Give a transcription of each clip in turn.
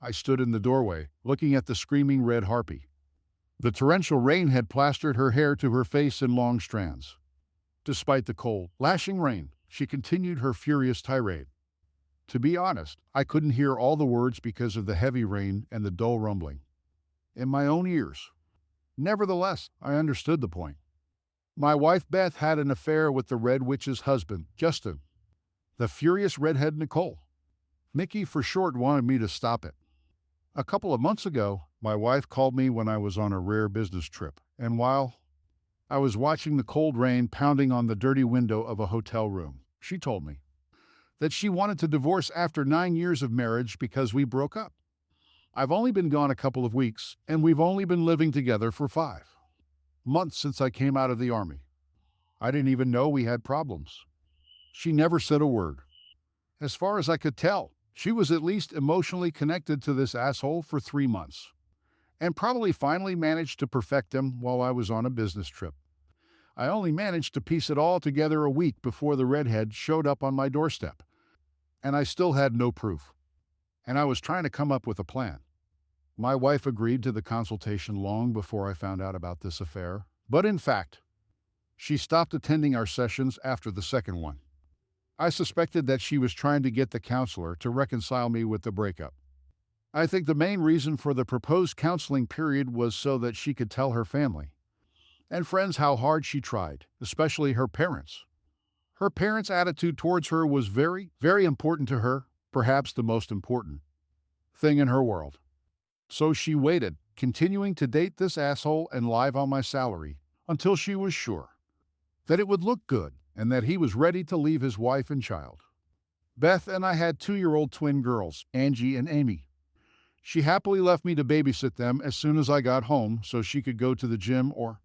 I stood in the doorway, looking at the screaming red harpy. The torrential rain had plastered her hair to her face in long strands. Despite the cold, lashing rain, she continued her furious tirade. To be honest, I couldn't hear all the words because of the heavy rain and the dull rumbling in my own ears. Nevertheless, I understood the point. My wife Beth had an affair with the Red Witch's husband, Justin, the furious redhead Nicole. Mickey for short wanted me to stop it. A couple of months ago, my wife called me when I was on a rare business trip, and while I was watching the cold rain pounding on the dirty window of a hotel room, she told me that she wanted to divorce after 9 years of marriage because we broke up. I've only been gone a couple of weeks, and we've only been living together for 5 months since I came out of the army. I didn't even know we had problems. She never said a word. As far as I could tell, she was at least emotionally connected to this asshole for 3 months, and probably finally managed to perfect him while I was on a business trip. I only managed to piece it all together a week before the redhead showed up on my doorstep, and I still had no proof. And I was trying to come up with a plan. My wife agreed to the consultation long before I found out about this affair, but in fact, she stopped attending our sessions after the second one. I suspected that she was trying to get the counselor to reconcile me with the breakup. I think the main reason for the proposed counseling period was so that she could tell her family and friends how hard she tried, especially her parents. Her parents' attitude towards her was very, very important to her, perhaps the most important thing in her world. So she waited, continuing to date this asshole and live on my salary, until she was sure that it would look good and that he was ready to leave his wife and child. Beth and I had 2-year-old twin girls, Angie and Amy. She happily left me to babysit them as soon as I got home so she could go to the gym or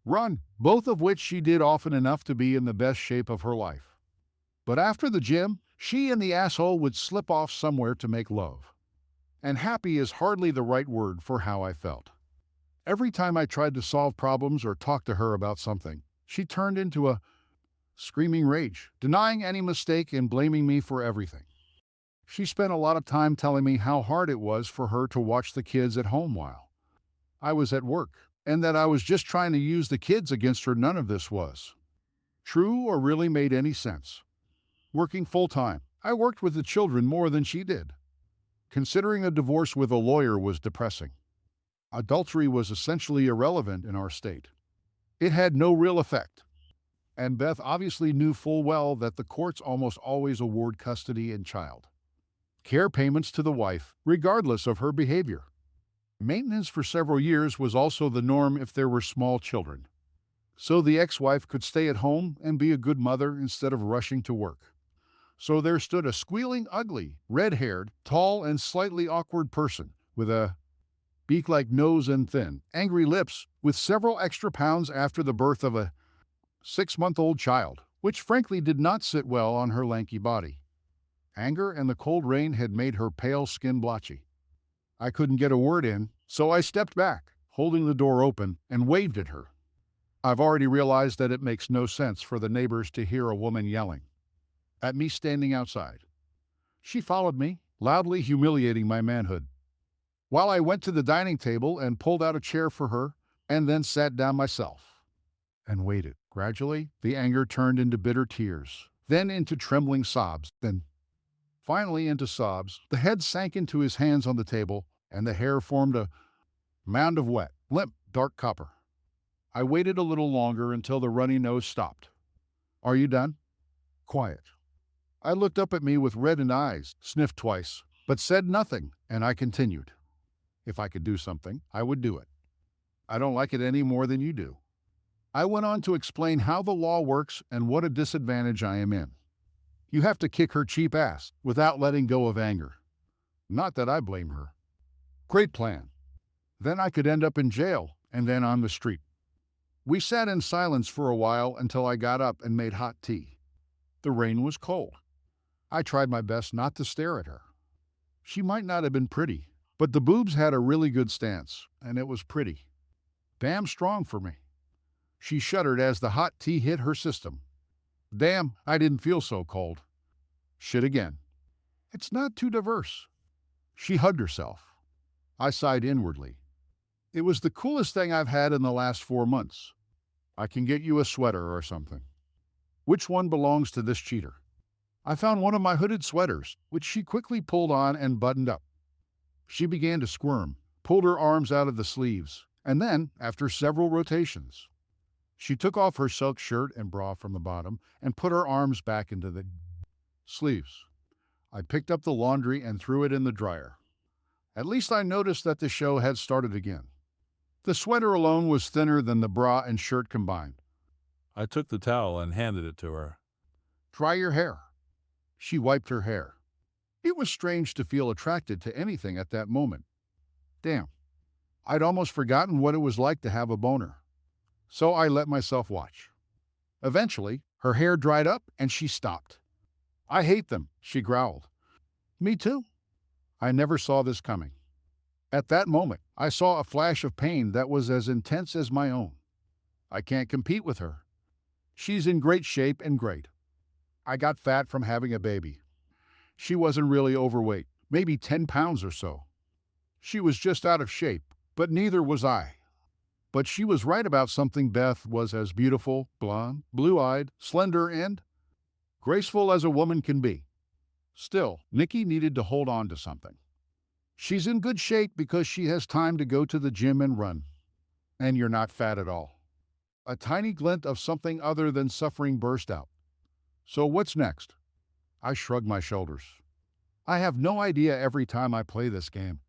run, both of which she did often enough to be in the best shape of her life. But after the gym, she and the asshole would slip off somewhere to make love. And happy is hardly the right word for how I felt. Every time I tried to solve problems or talk to her about something, she turned into a screaming rage, denying any mistake and blaming me for everything. She spent a lot of time telling me how hard it was for her to watch the kids at home while I was at work, and that I was just trying to use the kids against her. None of this was true or really made any sense. Working full-time, I worked with the children more than she did. Considering a divorce with a lawyer was depressing. Adultery was essentially irrelevant in our state. It had no real effect. And Beth obviously knew full well that the courts almost always award custody and child care payments to the wife, regardless of her behavior. Maintenance for several years was also the norm if there were small children. So the ex-wife could stay at home and be a good mother instead of rushing to work. So there stood a squealing, ugly, red-haired, tall, and slightly awkward person with a beak-like nose and thin, angry lips, with several extra pounds after the birth of a 6-month-old child, which frankly did not sit well on her lanky body. Anger and the cold rain had made her pale skin blotchy. I couldn't get a word in, so I stepped back, holding the door open, and waved at her. I've already realized that it makes no sense for the neighbors to hear a woman yelling at me standing outside. She followed me, loudly humiliating my manhood, while I went to the dining table and pulled out a chair for her, and then sat down myself and waited. Gradually, the anger turned into bitter tears, then into trembling sobs, then finally into sobs. The head sank into his hands on the table, and the hair formed a mound of wet, limp, dark copper. I waited a little longer until the runny nose stopped. Are you done? Quiet. I looked up at me with reddened eyes, sniffed twice, but said nothing, and I continued. If I could do something, I would do it. I don't like it any more than you do. I went on to explain how the law works and what a disadvantage I am in. You have to kick her cheap ass without letting go of anger. Not that I blame her. Great plan. Then I could end up in jail and then on the street. We sat in silence for a while until I got up and made hot tea. The rain was cold. I tried my best not to stare at her. She might not have been pretty, but the boobs had a really good stance, and it was pretty. Damn strong for me. She shuddered as the hot tea hit her system. Damn, I didn't feel so cold. Shit again. It's not too diverse. She hugged herself. I sighed inwardly. It was the coolest thing I've had in the last 4 months. I can get you a sweater or something. Which one belongs to this cheater? I found one of my hooded sweaters, which she quickly pulled on and buttoned up. She began to squirm, pulled her arms out of the sleeves, and then, after several rotations, she took off her silk shirt and bra from the bottom and put her arms back into the sleeves. I picked up the laundry and threw it in the dryer. At least I noticed that the show had started again. The sweater alone was thinner than the bra and shirt combined. I took the towel and handed it to her. Dry your hair. She wiped her hair. It was strange to feel attracted to anything at that moment. Damn, I'd almost forgotten what it was like to have a boner. So I let myself watch. Eventually, her hair dried up and she stopped. I hate them, she growled. Me too. I never saw this coming. At that moment, I saw a flash of pain that was as intense as my own. I can't compete with her. She's in great shape and great. I got fat from having a baby. She wasn't really overweight, maybe 10 pounds or so. She was just out of shape, but neither was I. But she was right about something. Beth was as beautiful, blonde, blue-eyed, slender, and graceful as a woman can be. Still, Nikki needed to hold on to something. She's in good shape because she has time to go to the gym and run. And you're not fat at all. A tiny glint of something other than suffering burst out. So what's next? I shrugged my shoulders. I have no idea every time I play this game.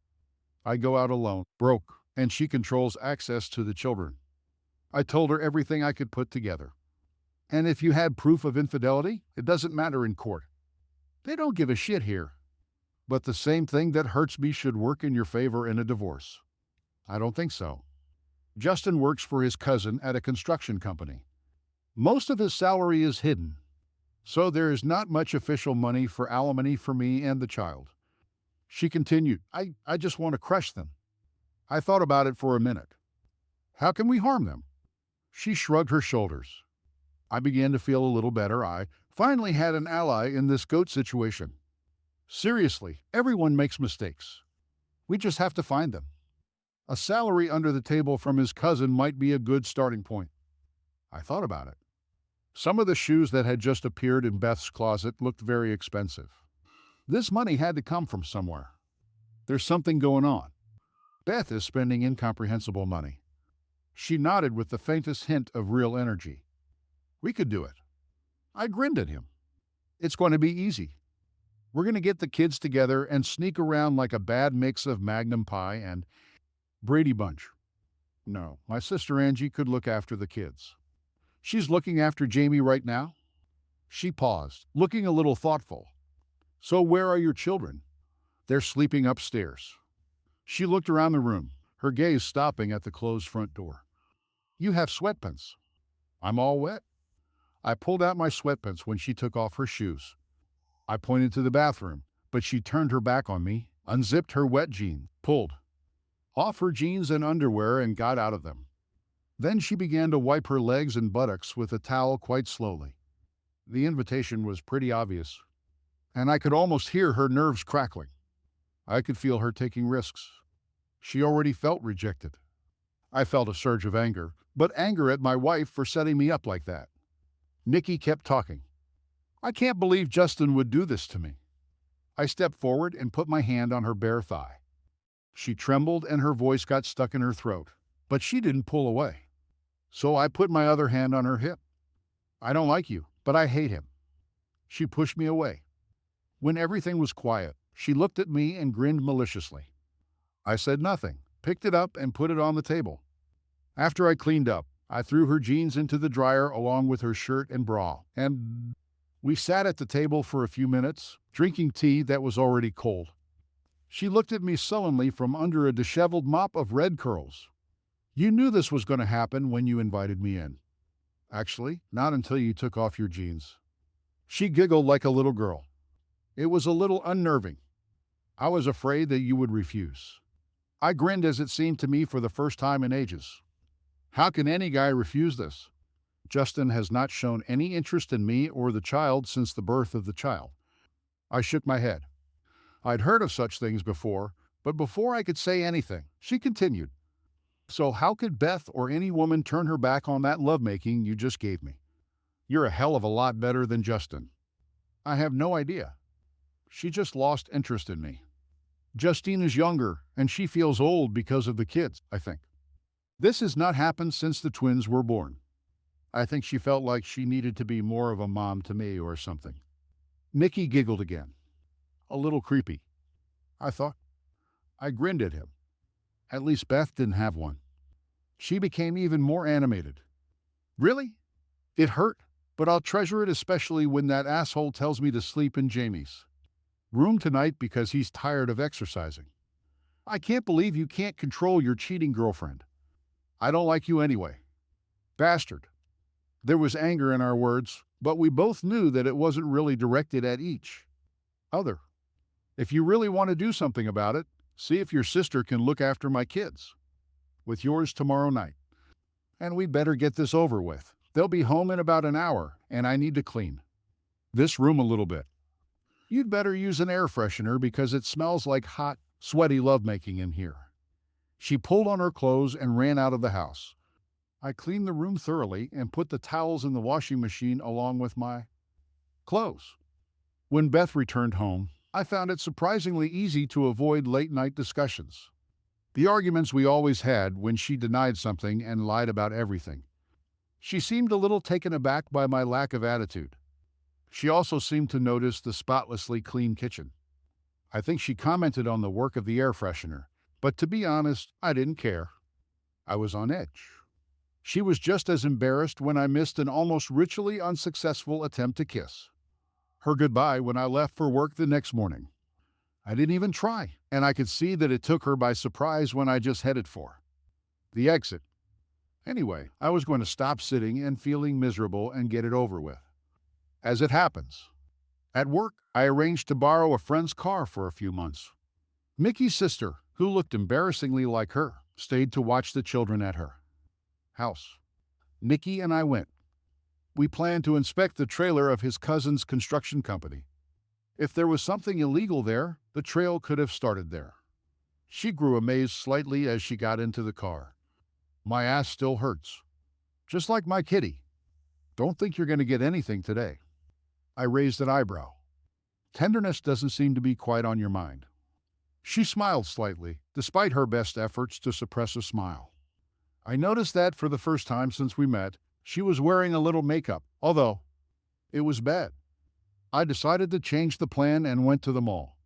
I go out alone, broke, and she controls access to the children. I told her everything I could put together. And if you had proof of infidelity, it doesn't matter in court. They don't give a shit here. But the same thing that hurts me should work in your favor in a divorce. I don't think so. Justin works for his cousin at a construction company. Most of his salary is hidden, so there is not much official money for alimony for me and the child. She continued, I just want to crush them. I thought about it for a minute. How can we harm them? She shrugged her shoulders. I began to feel a little better. I finally had an ally in this goat situation. Seriously, everyone makes mistakes. We just have to find them. A salary under the table from his cousin might be a good starting point. I thought about it. Some of the shoes that had just appeared in Beth's closet looked very expensive. This money had to come from somewhere. There's something going on. Beth is spending incomprehensible money. She nodded with the faintest hint of real energy. We could do it. I grinned at him. It's going to be easy. We're going to get the kids together and sneak around like a bad mix of Magnum Pie and Brady Bunch. No, my sister Angie could look after the kids. She's looking after Jamie right now. She paused, looking a little thoughtful. So where are your children? They're sleeping upstairs. She looked around the room, her gaze stopping at the closed front door. You have sweatpants. I'm all wet. I pulled out my sweatpants when she took off her shoes. I pointed to the bathroom, but she turned her back on me, unzipped her wet jeans, pulled off her jeans and underwear and got out of them. Then she began to wipe her legs and buttocks with a towel quite slowly. The invitation was pretty obvious, and I could almost hear her nerves crackling. I could feel her taking risks. She already felt rejected. I felt a surge of anger, but anger at my wife for setting me up like that. Nikki kept talking. I can't believe Justin would do this to me. I stepped forward and put my hand on her bare thigh. She trembled and her voice got stuck in her throat, but she didn't pull away. So I put my other hand on her hip. I don't like you, but I hate him. She pushed me away. When everything was quiet, she looked at me and grinned maliciously. I said nothing, picked it up and put it on the table. After I cleaned up, I threw her jeans into the dryer along with her shirt and bra, and we sat at the table for a few minutes, drinking tea that was already cold. She looked at me sullenly from under a disheveled mop of red curls. You knew this was going to happen when you invited me in. Actually, not until you took off your jeans. She giggled like a little girl. It was a little unnerving. I was afraid that you would refuse. I grinned as it seemed to me for the first time in ages. How can any guy refuse this? Justin has not shown any interest in me or the child since the birth of the child. I shook my head. I'd heard of such things before, but before I could say anything, she continued. So how could Beth or any woman turn her back on that lovemaking you just gave me? You're a hell of a lot better than Justin. I have no idea. She just lost interest in me. Justine is younger, and she feels old because of the kids, I think. This has not happened since the twins were born. I think she felt like she needed to be more of a mom to me or something. Nicky giggled again. A little creepy, I thought. I grinned at him. At least Beth didn't have one. She became even more animated. Really? It hurt, but I'll treasure it especially when that asshole tells me to sleep in Jamie's room tonight because he's tired of exercising. I can't believe you can't control your cheating girlfriend. I don't like you anyway. Bastard. There was anger in our words, but we both knew that it wasn't really directed at each other. If you really want to do something about it, see if your sister can look after my kids. With yours tomorrow night. And we'd better get this over with. They'll be home in about an hour, and I need to clean this room a little bit. You'd better use an air freshener because it smells like hot, sweaty lovemaking in here. She pulled on her clothes and ran out of the house. I cleaned the room thoroughly and put the towels in the washing machine along with my clothes. When Beth returned home, I found it surprisingly easy to avoid late-night discussions. The arguments we always had when she denied something and lied about everything. She seemed a little taken aback by my lack of attitude. She also seemed to notice the spotlessly clean kitchen. I think she commented on the work of the air freshener, but to be honest, I didn't care. I was on edge. She was just as embarrassed when I missed an almost ritually unsuccessful attempt to kiss her goodbye when I left for work the next morning. I didn't even try, and I could see that it took her by surprise when I just headed for the exit. Anyway, I was going to stop sitting and feeling miserable and get it over with. As it happens, at work, I arranged to borrow a friend's car for a few months. Mickey's sister, who looked embarrassingly like her, stayed to watch the children at her house. Mickey and I went. We planned to inspect the trailer of his cousin's construction company. If there was something illegal there, the trail could have started there. She grew amazed slightly as she got into the car. My ass still hurts. Just like my kitty. Don't think you're going to get anything today. I raised an eyebrow. Tenderness doesn't seem to be quite on your mind. She smiled slightly, despite her best efforts to suppress a smile. I noticed that for the first time since we met, she was wearing a little makeup, although it was bad. I decided to change the plan and went to the mall.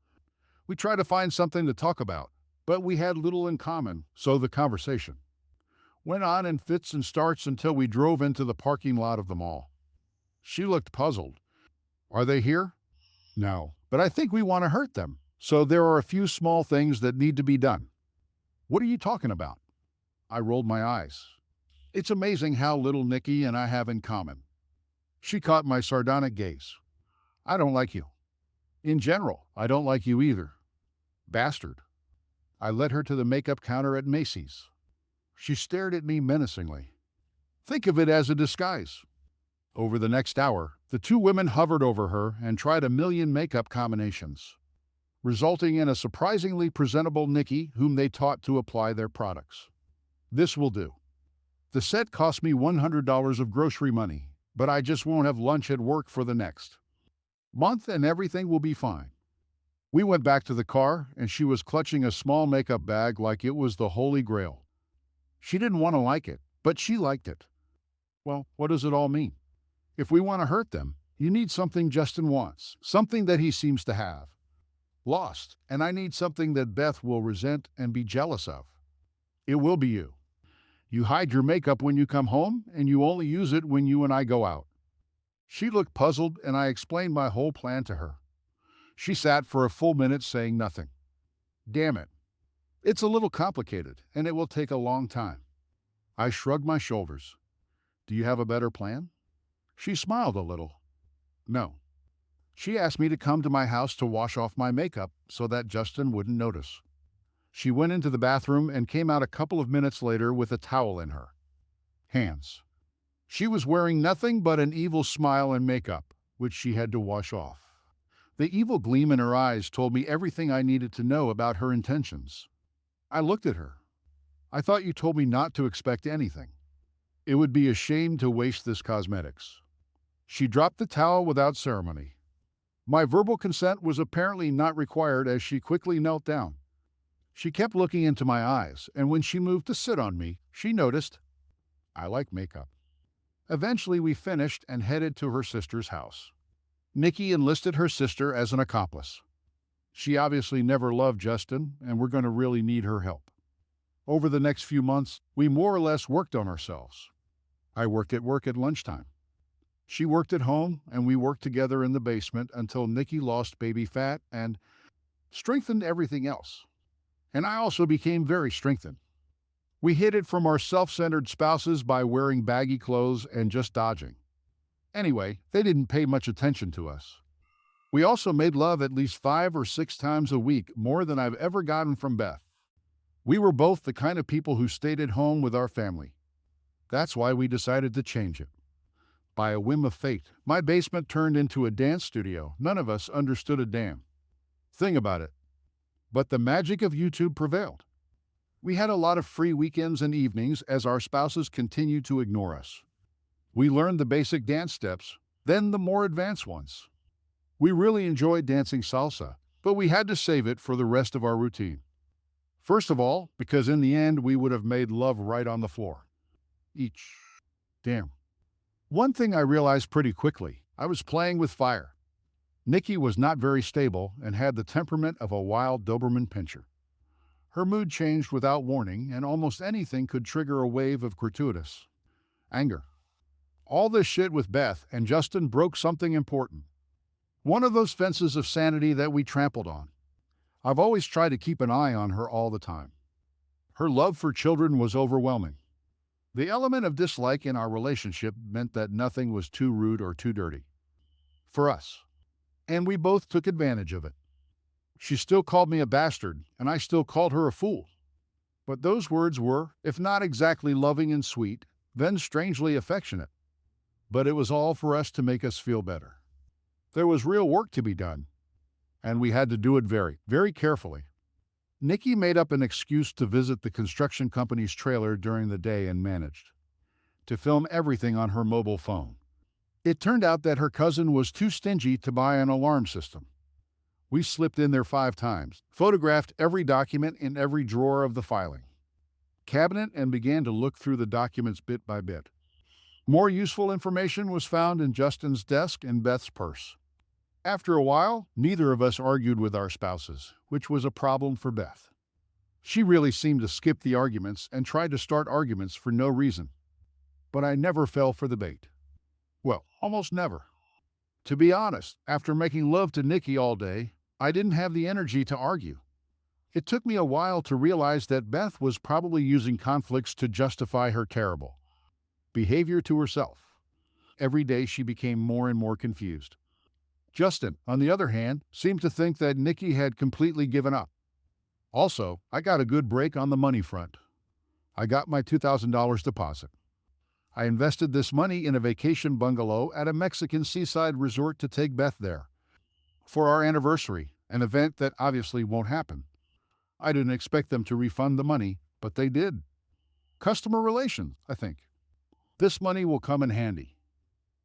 We tried to find something to talk about, but we had little in common, so the conversation went on in fits and starts until we drove into the parking lot of the mall. She looked puzzled. Are they here? No, but I think we want to hurt them, so there are a few small things that need to be done. What are you talking about? I rolled my eyes. It's amazing how little Nicky and I have in common. She caught my sardonic gaze. I don't like you. In general, I don't like you either. Bastard. I led her to the makeup counter at Macy's. She stared at me menacingly. Think of it as a disguise. Over the next hour, the two women hovered over her and tried a million makeup combinations, resulting in a surprisingly presentable Nicky whom they taught to apply their products. This will do. The set cost me $100 of grocery money, but I just won't have lunch at work for the next month and everything will be fine. We went back to the car and she was clutching a small makeup bag like it was the Holy Grail. She didn't want to like it, but she liked it. Well, what does it all mean? If we want to hurt them, you need something Justin wants, something that he seems to have lost, and I need something that Beth will resent and be jealous of. It will be you. You hide your makeup when you come home, and you only use it when you and I go out. She looked puzzled, and I explained my whole plan to her. She sat for a full minute saying nothing. Damn it. It's a little complicated, and it will take a long time. I shrugged my shoulders. Do you have a better plan? She smiled a little. No. She asked me to come to my house to wash off my makeup so that Justin wouldn't notice. She went into the bathroom and came out a couple of minutes later with a towel in her hands. She was wearing nothing but an evil smile and makeup, which she had to wash off. The evil gleam in her eyes told me everything I needed to know about her intentions. I looked at her. I thought you told me not to expect anything. It would be a shame to waste this cosmetics. She dropped the towel without ceremony. My verbal consent was apparently not required as she quickly knelt down. She kept looking into my eyes, and when she moved to sit on me, she noticed I like makeup. Eventually, we finished and headed to her sister's house. Nikki enlisted her sister as an accomplice. She obviously never loved Justin, and we're going to really need her help. Over the next few months, we more or less worked on ourselves. I worked at work at lunchtime. She worked at home, and we worked together in the basement until Nikki lost baby fat and strengthened everything else. And I also became very strengthened. We hid it from our self-centered spouses by wearing baggy clothes and just dodging. Anyway, they didn't pay much attention to us. We also made love at least 5 or 6 times a week, more than I've ever gotten from Beth. We were both the kind of people who stayed at home with our family. That's why we decided to change it. By a whim of fate, my basement turned into a dance studio. None of us understood a damn thing about it. But the magic of YouTube prevailed. We had a lot of free weekends and evenings as our spouses continued to ignore us. We learned the basic dance steps, then the more advanced ones. We really enjoyed dancing salsa, but we had to save it for the rest of our routine. First of all, because in the end we would have made love right on the floor. Each. Damn. One thing I realized pretty quickly, I was playing with fire. Nikki was not very stable and had the temperament of a wild Doberman pinscher. Her mood changed without warning, and almost anything could trigger a wave of gratuitous anger. All this shit with Beth and Justin broke something important. One of those fences of sanity that we trampled on. I've always tried to keep an eye on her all the time. Her love for children was overwhelming. The element of dislike in our relationship meant that nothing was too rude or too dirty. For us. And we both took advantage of it. She still called me a bastard, and I still called her a fool. But those words were, if not exactly loving and sweet, then strangely affectionate. But it was all for us to make us feel better. There was real work to be done, and we had to do it very, very carefully. Nikki made up an excuse to visit the construction company's trailer during the day and managed to film everything on her mobile phone. It turned out that her cousin was too stingy to buy an alarm system. We slipped in there 5 times, photographed every document in every drawer of the filing cabinet, and began to look through the documents bit by bit. More useful information was found in Justin's desk and Beth's purse. After a while, neither of us argued with our spouses, which was a problem for Beth. She really seemed to skip the arguments and tried to start arguments for no reason. But I never fell for the bait. Well, almost never. To be honest, after making love to Nikki all day, I didn't have the energy to argue. It took me a while to realize that Beth was probably using conflicts to justify her terrible behavior to herself. Every day she became more and more confused. Justin, on the other hand, seemed to think that Nikki had completely given up. Also, I got a good break on the money front. I got my $2,000 deposit. I invested this money in a vacation bungalow at a Mexican seaside resort to take Beth there for our anniversary, an event that obviously won't happen. I didn't expect them to refund the money, but they did. Customer relations, I think. This money will come in handy.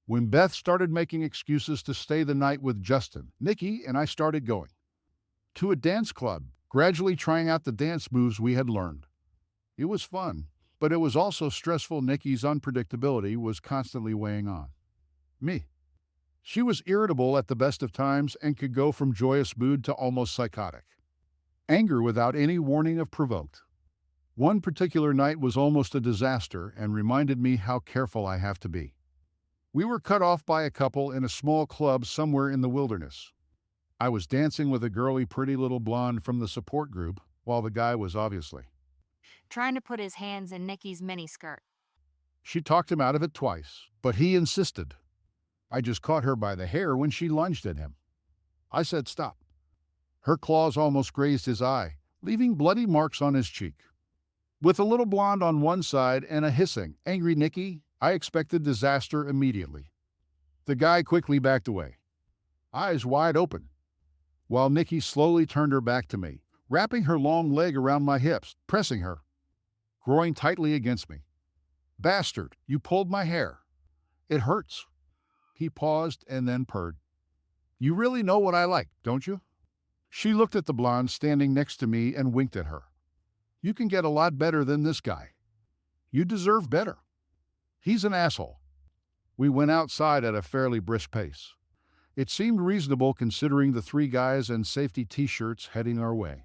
When Beth started making excuses to stay the night with Justin, Nikki and I started going to a dance club, gradually trying out the dance moves we had learned. It was fun, but it was also stressful. Nikki's unpredictability was constantly weighing on me. She was irritable at the best of times and could go from joyous mood to almost psychotic. Anger without any warning of provoked. One particular night was almost a disaster and reminded me how careful I have to be. We were cut off by a couple in a small club somewhere in the wilderness. I was dancing with a girly, pretty little blonde from the support group, while the guy was obviously trying to put his hands in Nikki's miniskirt. She talked him out of it twice, but he insisted. I just caught her by the hair when she lunged at him. I said stop. Her claws almost grazed his eye, leaving bloody marks on his cheek. With a little blonde on one side and a hissing, angry Nikki, I expected disaster immediately. The guy quickly backed away, eyes wide open. while Nikki slowly turned her back to me, wrapping her long leg around my hips, pressing her, growing tightly against me. Bastard, you pulled my hair. It hurts. He paused and then purred. You really know what I like, don't you? She looked at the blonde standing next to me and winked at her. You can get a lot better than this guy. You deserve better. He's an asshole. We went outside at a fairly brisk pace. It seemed reasonable considering the three guys in safety t-shirts heading our way.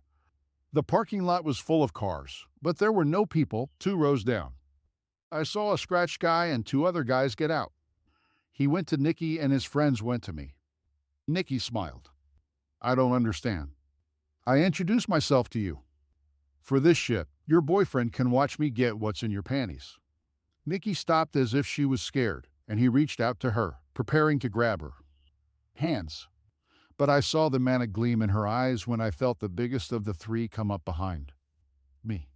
The parking lot was full of cars, but there were no people 2 rows down. I saw a scratched guy and 2 other guys get out. He went to Nikki and his friends went to me. Nikki smiled. I don't understand. I introduced myself to you. For this shit, your boyfriend can watch me get what's in your panties. Nikki stopped as if she was scared, and he reached out to her, preparing to grab her hands. But I saw the manic gleam in her eyes when I felt the biggest of the three come up behind me.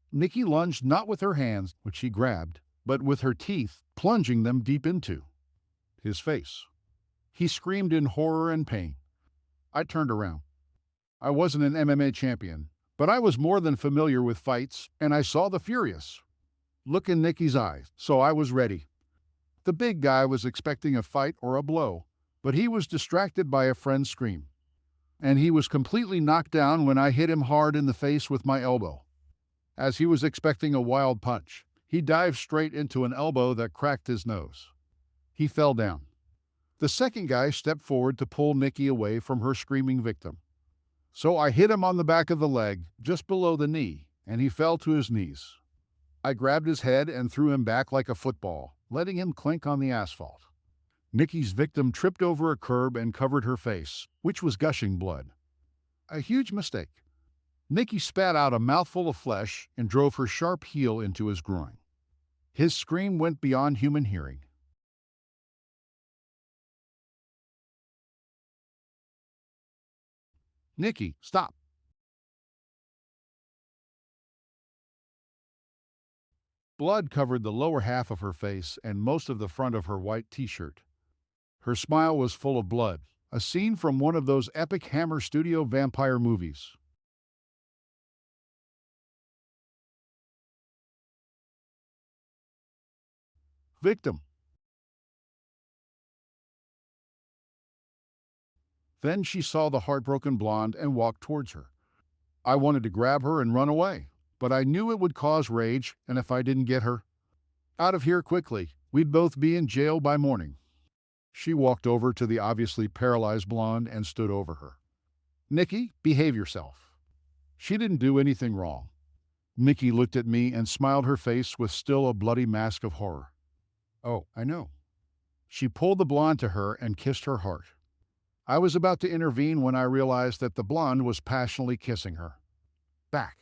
Nikki lunged not with her hands, which she grabbed, but with her teeth, plunging them deep into his face. He screamed in horror and pain. I turned around. I wasn't an MMA champion, but I was more than familiar with fights, and I saw the furious look in Nikki's eyes, so I was ready. The big guy was expecting a fight or a blow, but he was distracted by a friend's scream. And he was completely knocked down when I hit him hard in the face with my elbow. As he was expecting a wild punch, he dived straight into an elbow that cracked his nose. He fell down. The second guy stepped forward to pull Nikki away from her screaming victim. So I hit him on the back of the leg, just below the knee, and he fell to his knees. I grabbed his head and threw him back like a football, letting him clink on the asphalt. Nikki's victim tripped over a curb and covered her face, which was gushing blood. A huge mistake. Nikki spat out a mouthful of flesh and drove her sharp heel into his groin. His scream went beyond human hearing. Nikki, stop. Blood covered the lower half of her face and most of the front of her white t-shirt. Her smile was full of blood, a scene from one of those epic Hammer Studio vampire movies. Victim. Then she saw the heartbroken blonde and walked towards her. I wanted to grab her and run away, but I knew it would cause rage, and if I didn't get her out of here quickly, we'd both be in jail by morning. She walked over to the obviously paralyzed blonde and stood over her. Nikki, behave yourself. She didn't do anything wrong. Nikki looked at me and smiled, her face with still a bloody mask of horror. Oh, I know. She pulled the blonde to her and kissed her heart. I was about to intervene when I realized that the blonde was passionately kissing her back.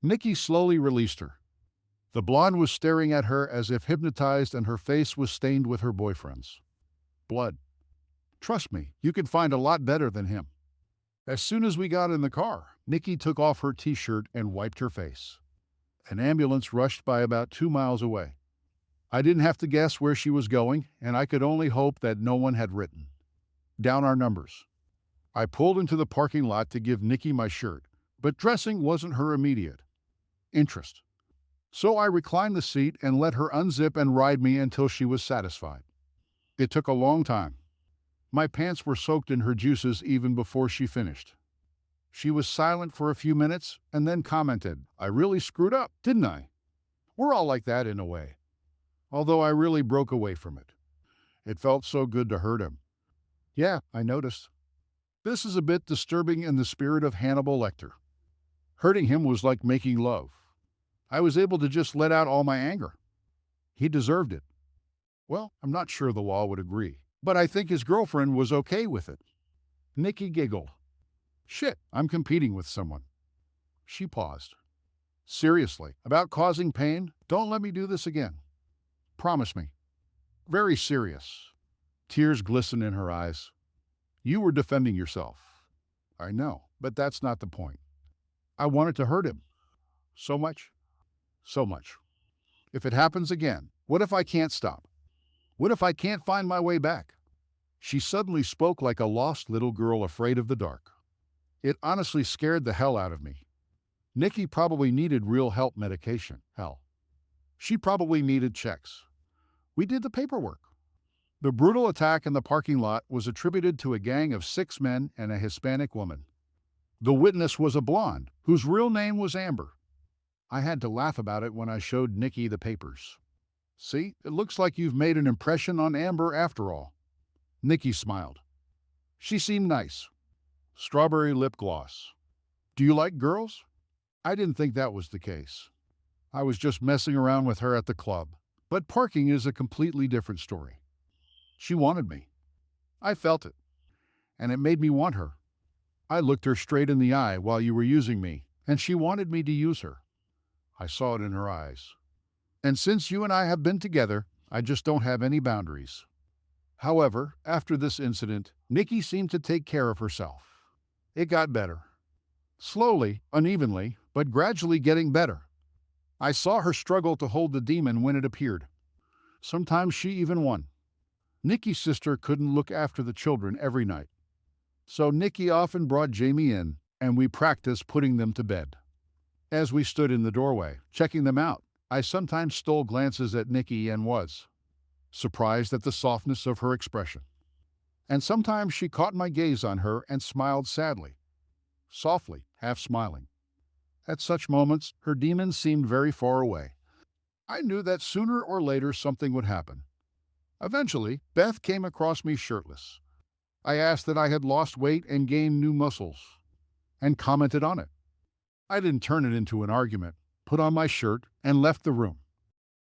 Nikki slowly released her. The blonde was staring at her as if hypnotized, and her face was stained with her boyfriend's blood. Trust me, you can find a lot better than him. As soon as we got in the car, Nikki took off her t-shirt and wiped her face. An ambulance rushed by about 2 miles away. I didn't have to guess where she was going, and I could only hope that no one had written down our numbers. I pulled into the parking lot to give Nikki my shirt, but dressing wasn't her immediate interest. So I reclined the seat and let her unzip and ride me until she was satisfied. It took a long time. My pants were soaked in her juices even before she finished. She was silent for a few minutes and then commented, I really screwed up, didn't I? We're all like that in a way. Although I really broke away from it. It felt so good to hurt him. Yeah, I noticed. This is a bit disturbing in the spirit of Hannibal Lecter. Hurting him was like making love. I was able to just let out all my anger. He deserved it. Well, I'm not sure the law would agree, but I think his girlfriend was okay with it. Nikki giggled. Shit, I'm competing with someone. She paused. Seriously, about causing pain, don't let me do this again. Promise me. Very serious. Tears glistened in her eyes. You were defending yourself. I know, but that's not the point. I wanted to hurt him. So much. So much. If it happens again, what if I can't stop? What if I can't find my way back? She suddenly spoke like a lost little girl afraid of the dark. It honestly scared the hell out of me. Nikki probably needed real help medication. Hell, she probably needed checks. We did the paperwork. The brutal attack in the parking lot was attributed to a gang of 6 men and a Hispanic woman. The witness was a blonde, whose real name was Amber. I had to laugh about it when I showed Nikki the papers. See, it looks like you've made an impression on Amber after all. Nikki smiled. She seemed nice. Strawberry lip gloss. Do you like girls? I didn't think that was the case. I was just messing around with her at the club. But parking is a completely different story. She wanted me. I felt it. And it made me want her. I looked her straight in the eye while you were using me, and she wanted me to use her. I saw it in her eyes. And since you and I have been together, I just don't have any boundaries. However, after this incident, Nikki seemed to take care of herself. It got better. Slowly, unevenly, but gradually getting better. I saw her struggle to hold the demon when it appeared. Sometimes she even won. Nikki's sister couldn't look after the children every night. So Nikki often brought Jamie in, and we practiced putting them to bed. As we stood in the doorway, checking them out, I sometimes stole glances at Nikki and was surprised at the softness of her expression. And sometimes she caught my gaze on her and smiled sadly, softly, half smiling. At such moments, her demons seemed very far away. I knew that sooner or later something would happen. Eventually, Beth came across me shirtless. I asked that I had lost weight and gained new muscles, and commented on it. I didn't turn it into an argument, put on my shirt, and left the room.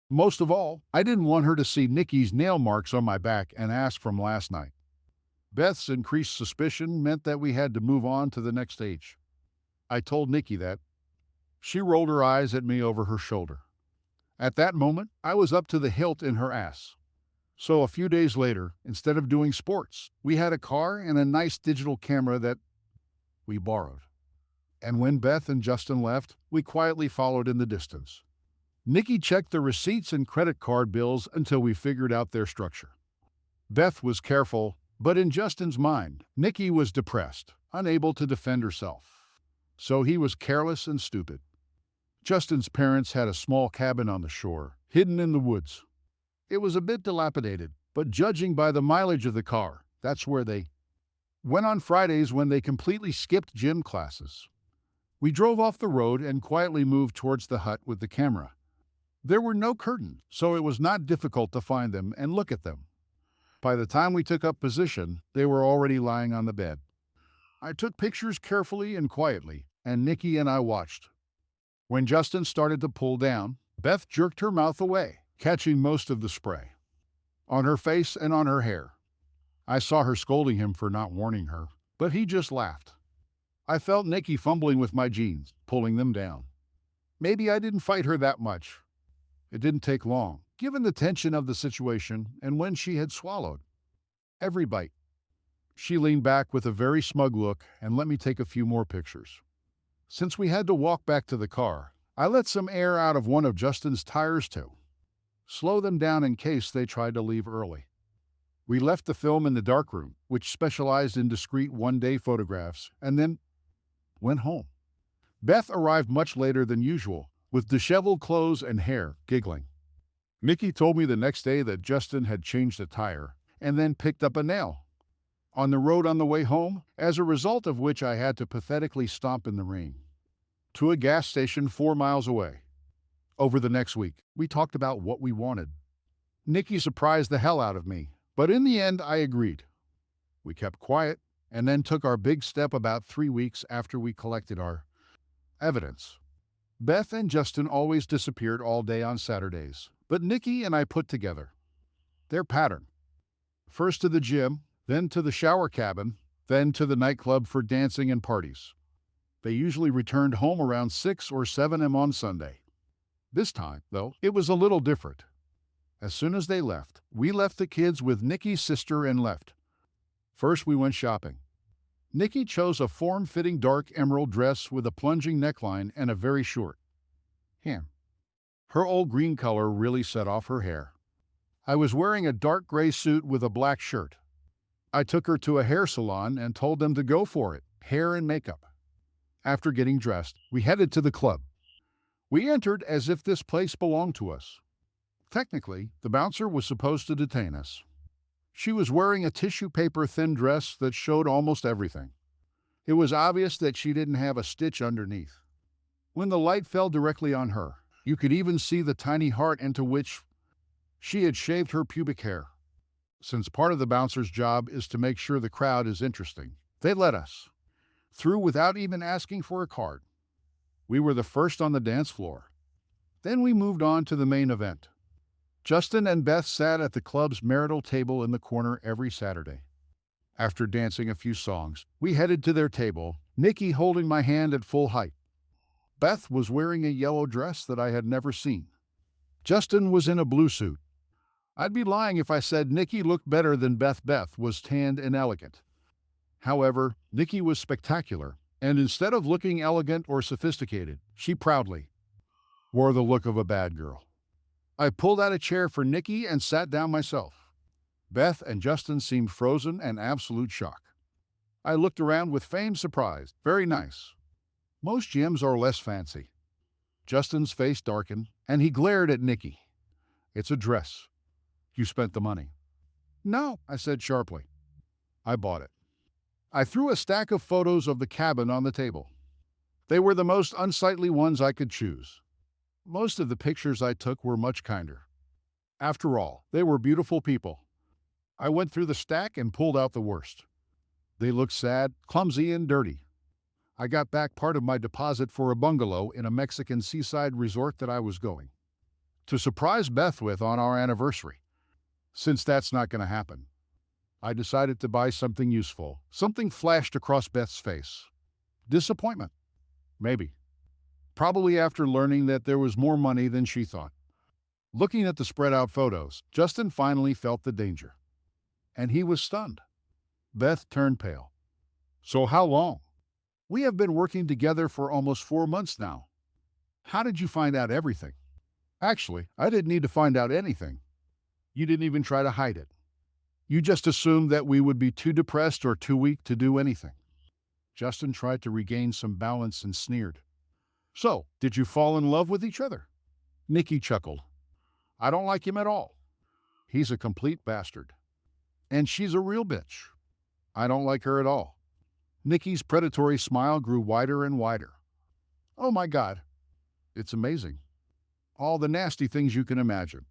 Most of all, I didn't want her to see Nikki's nail marks on my back and ask from last night. Beth's increased suspicion meant that we had to move on to the next stage. I told Nikki that. She rolled her eyes at me over her shoulder. At that moment, I was up to the hilt in her ass. So a few days later, instead of doing sports, we had a car and a nice digital camera that we borrowed. And when Beth and Justin left, we quietly followed in the distance. Nikki checked the receipts and credit card bills until we figured out their structure. Beth was careful, but in Justin's mind, Nikki was depressed, unable to defend herself. So he was careless and stupid. Justin's parents had a small cabin on the shore, hidden in the woods. It was a bit dilapidated, but judging by the mileage of the car, that's where they went on Fridays when they completely skipped gym classes. We drove off the road and quietly moved towards the hut with the camera. There were no curtains, so it was not difficult to find them and look at them. By the time we took up position, they were already lying on the bed. I took pictures carefully and quietly, and Nikki and I watched. When Justin started to pull down, Beth jerked her mouth away, catching most of the spray on her face and on her hair. I saw her scolding him for not warning her, but he just laughed. I felt Nikki fumbling with my jeans, pulling them down. Maybe I didn't fight her that much. It didn't take long, given the tension of the situation and when she had swallowed every bite. She leaned back with a very smug look and let me take a few more pictures. Since we had to walk back to the car, I let some air out of one of Justin's tires too. Slow them down in case they tried to leave early. We left the film in the darkroom, which specialized in discreet one-day photographs, and then went home. Beth arrived much later than usual, with disheveled clothes and hair, giggling. Nikki told me the next day that Justin had changed a tire and then picked up a nail on the road on the way home, as a result of which I had to pathetically stomp in the rain to a gas station 4 miles away. Over the next week, we talked about what we wanted. Nikki surprised the hell out of me, but in the end I agreed. We kept quiet and then took our big step about 3 weeks after we collected our evidence. Beth and Justin always disappeared all day on Saturdays, but Nikki and I put together their pattern. First to the gym, then to the shower cabin, then to the nightclub for dancing and parties. They usually returned home around 6 or 7 a.m. on Sunday. This time, though, it was a little different. As soon as they left, we left the kids with Nikki's sister and left. First, we went shopping. Nikki chose a form-fitting dark emerald dress with a plunging neckline and a very short hem. Her old green color really set off her hair. I was wearing a dark gray suit with a black shirt. I took her to a hair salon and told them to go for it. hair and makeup. After getting dressed, we headed to the club. We entered as if this place belonged to us. Technically, the bouncer was supposed to detain us. She was wearing a tissue paper thin dress that showed almost everything. It was obvious that she didn't have a stitch underneath. When the light fell directly on her, you could even see the tiny heart into which she had shaved her pubic hair. Since part of the bouncer's job is to make sure the crowd is interesting, they let us through without even asking for a card. We were the first on the dance floor. Then we moved on to the main event. Justin and Beth sat at the club's marital table in the corner every Saturday. After dancing a few songs, we headed to their table, Nikki holding my hand at full height. Beth was wearing a yellow dress that I had never seen. Justin was in a blue suit. I'd be lying if I said Nikki looked better than Beth. Beth was tanned and elegant. However, Nikki was spectacular, and instead of looking elegant or sophisticated, she proudly wore the look of a bad girl. I pulled out a chair for Nikki and sat down myself. Beth and Justin seemed frozen and absolute shock. I looked around with feigned surprise. Very nice. Most gyms are less fancy. Justin's face darkened, and he glared at Nikki. It's a dress. You spent the money. No, I said sharply. I bought it. I threw a stack of photos of the cabin on the table. They were the most unsightly ones I could choose. Most of the pictures I took were much kinder. After all, they were beautiful people. I went through the stack and pulled out the worst. They looked sad, clumsy, and dirty. I got back part of my deposit for a bungalow in a Mexican seaside resort that I was going to surprise Beth with on our anniversary. Since that's not going to happen, I decided to buy something useful. Something flashed across Beth's face. Disappointment. Maybe. Probably after learning that there was more money than she thought. Looking at the spread out photos, Justin finally felt the danger. And he was stunned. Beth turned pale. So how long? We have been working together for almost 4 months now. How did you find out everything? Actually, I didn't need to find out anything. You didn't even try to hide it. You just assumed that we would be too depressed or too weak to do anything. Justin tried to regain some balance and sneered. So, did you fall in love with each other? Nikki chuckled. I don't like him at all. He's a complete bastard. And she's a real bitch. I don't like her at all. Nikki's predatory smile grew wider and wider. Oh my God. It's amazing. All the nasty things you can imagine.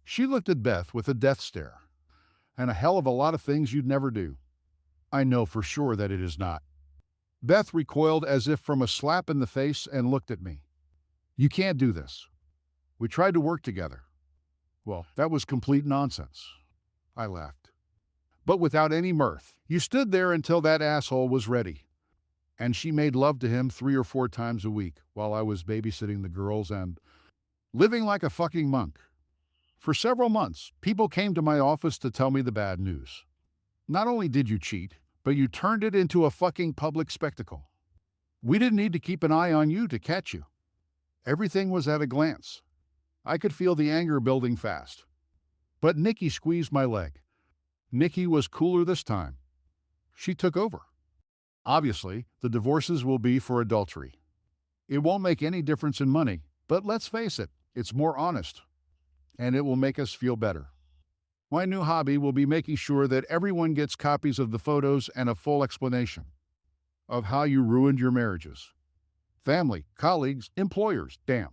She looked at Beth with a death stare. And a hell of a lot of things you'd never do. I know for sure that it is not. Beth recoiled as if from a slap in the face and looked at me. You can't do this. We tried to work together. Well, that was complete nonsense. I laughed. But without any mirth, you stood there until that asshole was ready. And she made love to him 3 or 4 times a week while I was babysitting the girls and living like a fucking monk. For several months, people came to my office to tell me the bad news. Not only did you cheat, but you turned it into a fucking public spectacle. We didn't need to keep an eye on you to catch you. Everything was at a glance. I could feel the anger building fast. But Nikki squeezed my leg. Nikki was cooler this time. She took over. Obviously, the divorces will be for adultery. It won't make any difference in money, but let's face it, it's more honest. And it will make us feel better. My new hobby will be making sure that everyone gets copies of the photos and a full explanation of how you ruined your marriages. Family, colleagues, employers, damn.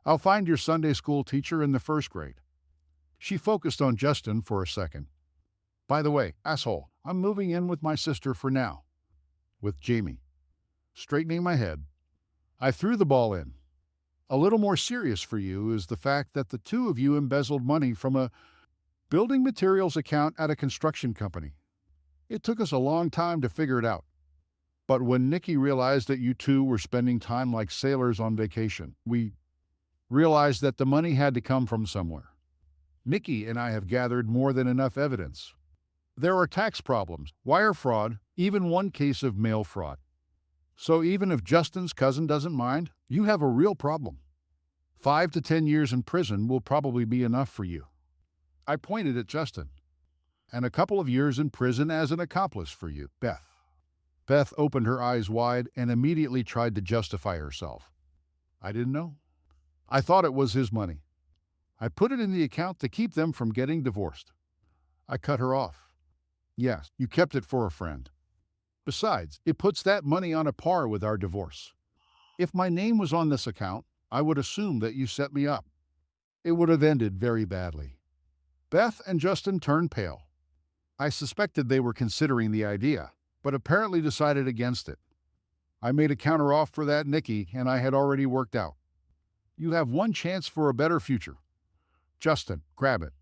I'll find your Sunday school teacher in the 1st grade. She focused on Justin for a second. By the way, asshole, I'm moving in with my sister for now. With Jamie. Straightening my head, I threw the ball in. A little more serious for you is the fact that the 2 of you embezzled money from a building materials account at a construction company. It took us a long time to figure it out. But when Nikki realized that you 2 were spending time like sailors on vacation, we realized that the money had to come from somewhere. Nikki and I have gathered more than enough evidence. There are tax problems, wire fraud, even one case of mail fraud. So even if Justin's cousin doesn't mind, you have a real problem. 5 to 10 years in prison will probably be enough for you. I pointed at Justin. And a couple of years in prison as an accomplice for you, Beth. Beth opened her eyes wide and immediately tried to justify herself. I didn't know. I thought it was his money. I put it in the account to keep them from getting divorced. I cut her off. Yes, you kept it for a friend. Besides, it puts that money on a par with our divorce. If my name was on this account, I would assume that you set me up. It would have ended very badly. Beth and Justin turned pale. I suspected they were considering the idea, but apparently decided against it. I made a counteroffer for that Nikki, and I had already worked out. You have one chance for a better future. Justin, grab it.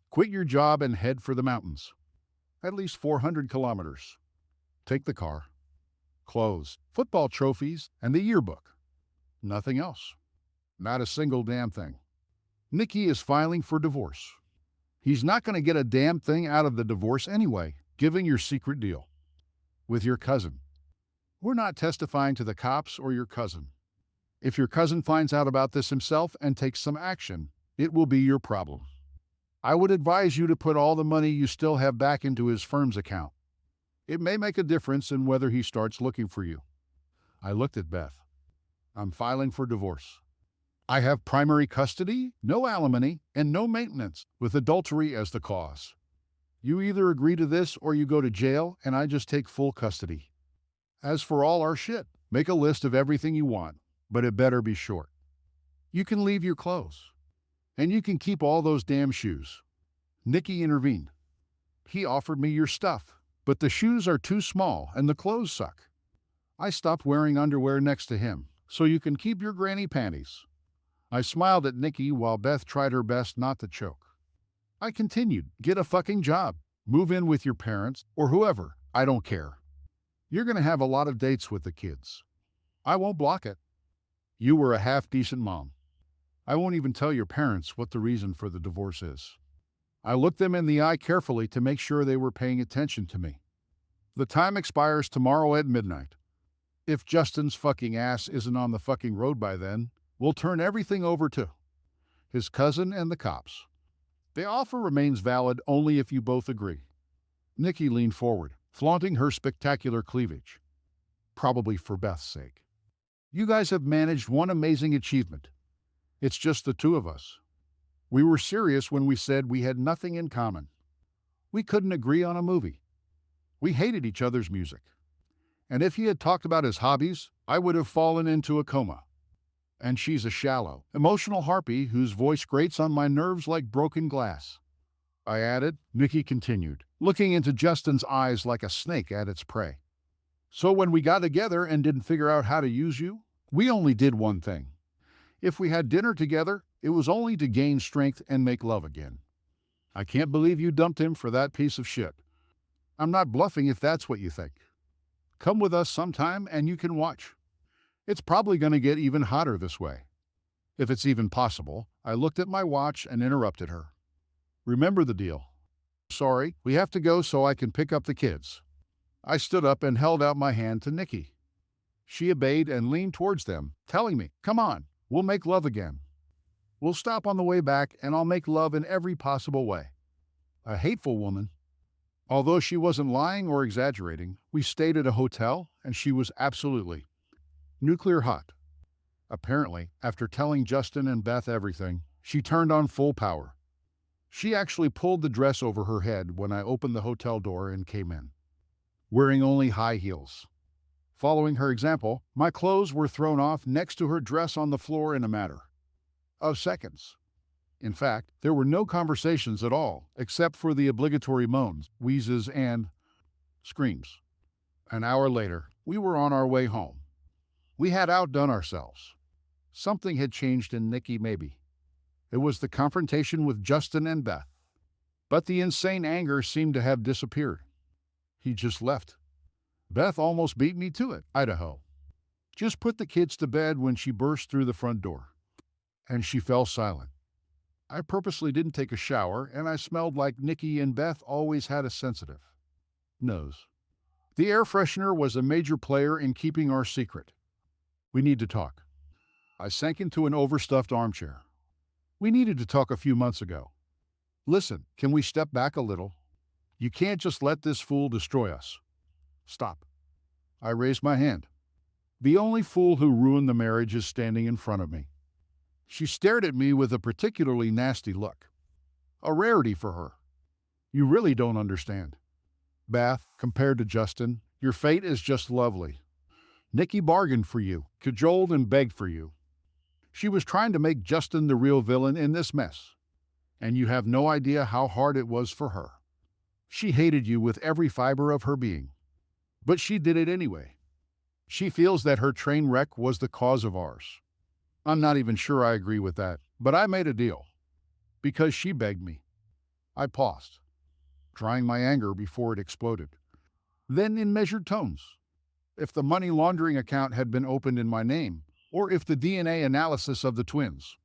Quit your job and head for the mountains. At least 400 kilometers. Take the car. Clothes, football trophies, and the yearbook. Nothing else. Not a single damn thing. Nikki is filing for divorce. He's not going to get a damn thing out of the divorce anyway, given your secret deal. With your cousin. We're not testifying to the cops or your cousin. If your cousin finds out about this himself and takes some action, it will be your problem. I would advise you to put all the money you still have back into his firm's account. It may make a difference in whether he starts looking for you. I looked at Beth. I'm filing for divorce. I have primary custody, no alimony, and no maintenance, with adultery as the cause. You either agree to this or you go to jail and I just take full custody. As for all our shit, make a list of everything you want, but it better be short. You can leave your clothes. And you can keep all those damn shoes. Nikki intervened. He offered me your stuff, but the shoes are too small and the clothes suck. I stopped wearing underwear next to him, so you can keep your granny panties. I smiled at Nikki while Beth tried her best not to choke. I continued, get a fucking job, move in with your parents, or whoever, I don't care. You're gonna have a lot of dates with the kids. I won't block it. You were a half-decent mom. I won't even tell your parents what the reason for the divorce is. I looked them in the eye carefully to make sure they were paying attention to me. The time expires tomorrow at midnight. If Justin's fucking ass isn't on the fucking road by then, we'll turn everything over to his cousin and the cops. The offer remains valid only if you both agree. Nikki leaned forward, flaunting her spectacular cleavage. Probably for Beth's sake. You guys have managed one amazing achievement. It's just the two of us. We were serious when we said we had nothing in common. We couldn't agree on a movie. We hated each other's music. And if he had talked about his hobbies, I would have fallen into a coma. And she's a shallow, emotional harpy whose voice grates on my nerves like broken glass. I added, Nikki continued, looking into Justin's eyes like a snake at its prey. So when we got together and didn't figure out how to use you, we only did one thing. If we had dinner together, it was only to gain strength and make love again. I can't believe you dumped him for that piece of shit. I'm not bluffing if that's what you think. Come with us sometime and you can watch. It's probably going to get even hotter this way. If it's even possible, I looked at my watch and interrupted her. Remember the deal. Sorry, we have to go so I can pick up the kids. I stood up and held out my hand to Nikki. She obeyed and leaned towards them, telling me, come on, we'll make love again. We'll stop on the way back and I'll make love in every possible way. A hateful woman. Although she wasn't lying or exaggerating, we stayed at a hotel and she was absolutely nuclear hot. Apparently, after telling Justin and Beth everything, she turned on full power. She actually pulled the dress over her head when I opened the hotel door and came in, wearing only high heels. Following her example, my clothes were thrown off next to her dress on the floor in a matter of seconds. In fact, there were no conversations at all, except for the obligatory moans, wheezes, and screams. An hour later, we were on our way home. We had outdone ourselves. Something had changed in Nikki, maybe. It was the confrontation with Justin and Beth. But the insane anger seemed to have disappeared. He just left. Beth almost beat me to it, Idaho. Just put the kids to bed when she burst through the front door. And she fell silent. I purposely didn't take a shower, and I smelled like Nikki and Beth always had a sensitive nose. The air freshener was a major player in keeping our secret. We need to talk. I sank into an overstuffed armchair. We needed to talk a few months ago. Listen, can we step back a little? You can't just let this fool destroy us. Stop. I raised my hand. The only fool who ruined the marriage is standing in front of me. She stared at me with a particularly nasty look. A rarity for her. You really don't understand. Beth, compared to Justin, your fate is just lovely. Nikki bargained for you, cajoled and begged for you. She was trying to make Justin the real villain in this mess. And you have no idea how hard it was for her. She hated you with every fiber of her being. But she did it anyway. She feels that her train wreck was the cause of ours. I'm not even sure I agree with that, but I made a deal. Because she begged me. I paused, drying my anger before it exploded. Then, in measured tones, if the money laundering account had been opened in my name, or if the DNA analysis of the twins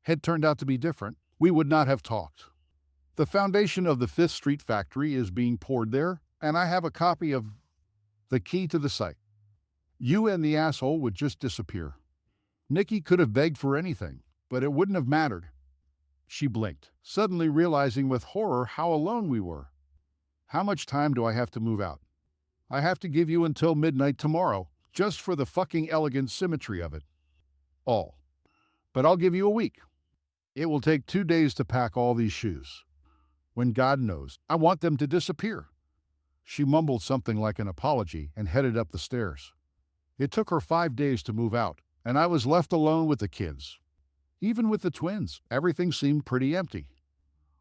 had turned out to be different, we would not have talked. The foundation of the Fifth Street factory is being poured there, and I have a copy of the key to the site. You and the asshole would just disappear. Nikki could have begged for anything, but it wouldn't have mattered. She blinked, suddenly realizing with horror how alone we were. How much time do I have to move out? I have to give you until midnight tomorrow, just for the fucking elegant symmetry of it. All. But I'll give you a week. It will take 2 days to pack all these shoes. When God knows, I want them to disappear. She mumbled something like an apology and headed up the stairs. It took her 5 days to move out, and I was left alone with the kids. Even with the twins, everything seemed pretty empty.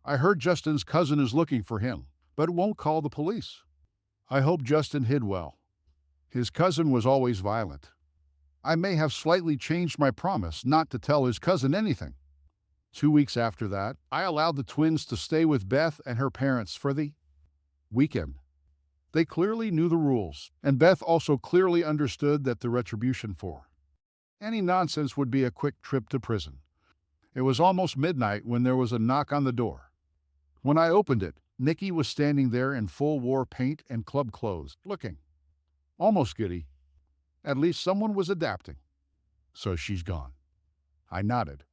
I heard Justin's cousin is looking for him, but won't call the police. I hope Justin hid well. His cousin was always violent. I may have slightly changed my promise not to tell his cousin anything. 2 weeks after that, I allowed the twins to stay with Beth and her parents for the weekend. They clearly knew the rules, and Beth also clearly understood that the retribution for any nonsense would be a quick trip to prison. It was almost midnight when there was a knock on the door. When I opened it, Nikki was standing there in full war paint and club clothes, looking almost giddy. At least someone was adapting. So she's gone. I nodded.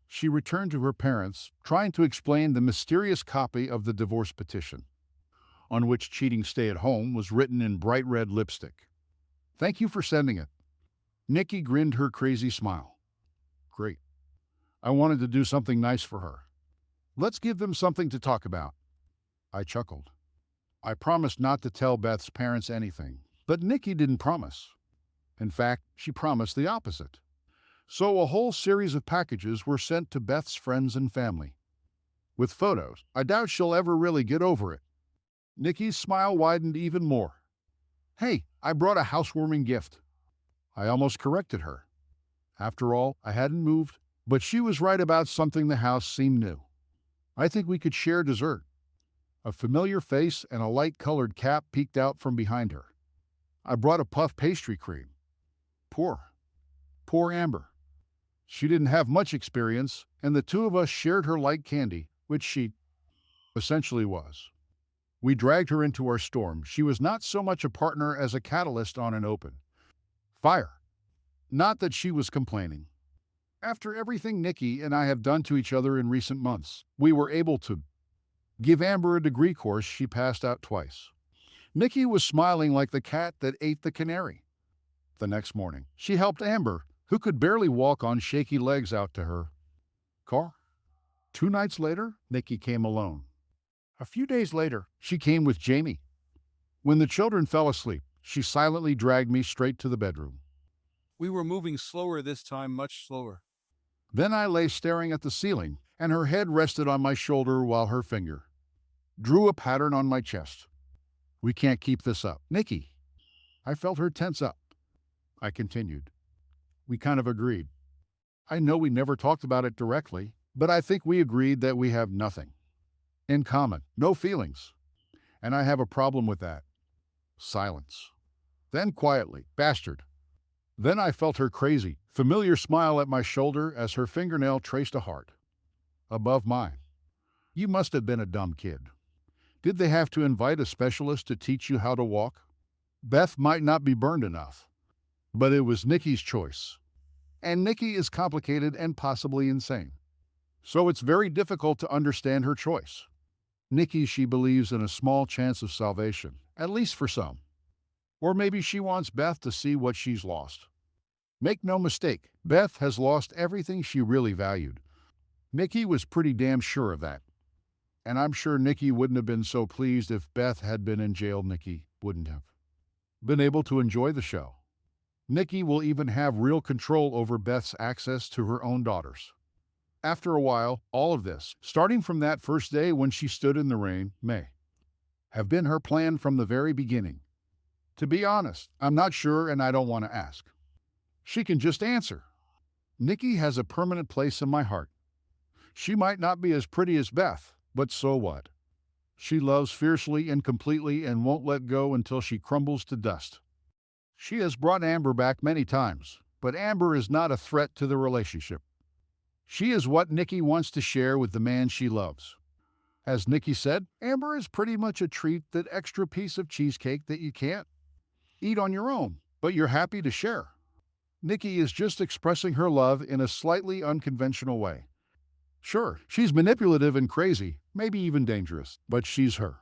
She returned to her parents, trying to explain the mysterious copy of the divorce petition, on which cheating stay at home was written in bright red lipstick. Thank you for sending it. Nikki grinned her crazy smile. Great. I wanted to do something nice for her. Let's give them something to talk about. I chuckled. I promised not to tell Beth's parents anything, but Nikki didn't promise. In fact, she promised the opposite. So a whole series of packages were sent to Beth's friends and family. With photos, I doubt she'll ever really get over it. Nikki's smile widened even more. Hey, I brought a housewarming gift. I almost corrected her. After all, I hadn't moved, but she was right about something the house seemed new. I think we could share dessert. A familiar face and a light-colored cap peeked out from behind her. I brought a puff pastry cream. Poor Amber. She didn't have much experience, and the two of us shared her light candy, which she essentially was. We dragged her into our storm. She was not so much a partner as a catalyst on an open fire. Not that she was complaining. After everything Nikki and I have done to each other in recent months, we were able to give Amber a degree course she passed out twice. Nikki was smiling like the cat that ate the canary. The next morning, she helped Amber, who could barely walk on shaky legs, out to her car. 2 nights later, Nikki came alone. A few days later, she came with Jamie. When the children fell asleep, she silently dragged me straight to the bedroom. We were moving slower this time, much slower. Then I lay staring at the ceiling, and her head rested on my shoulder while her finger drew a pattern on my chest. We can't keep this up, Nikki. I felt her tense up. I continued. We kind of agreed. I know we never talked about it directly, but I think we agreed that we have nothing in common, no feelings. And I have a problem with that. Silence. Then quietly, bastard. Then I felt her crazy, familiar smile at my shoulder as her fingernail traced a heart above mine. You must have been a dumb kid. Did they have to invite a specialist to teach you how to walk? Beth might not be burned enough, but it was Nikki's choice. And Nikki is complicated and possibly insane. So it's very difficult to understand her choice. Nikki, she believes in a small chance of salvation, at least for some. Or maybe she wants Beth to see what she's lost. Make no mistake, Beth has lost everything she really valued. Nikki was pretty damn sure of that. And I'm sure Nikki wouldn't have been so pleased if Beth had been in jail. Nikki wouldn't have been able to enjoy the show. Nikki will even have real control over Beth's access to her own daughters. After a while, all of this, starting from that first day when she stood in the rain, may have been her plan from the very beginning. To be honest, I'm not sure and I don't want to ask. She can just answer. Nikki has a permanent place in my heart. She might not be as pretty as Beth, but so what? She loves fiercely and completely and won't let go until she crumbles to dust. She has brought Amber back many times, but Amber is not a threat to the relationship. She is what Nikki wants to share with the man she loves. As Nikki said, Amber is pretty much a treat, that extra piece of cheesecake that you can't eat on your own, but you're happy to share. Nikki is just expressing her love in a slightly unconventional way. Sure, she's manipulative and crazy, maybe even dangerous, but she's her.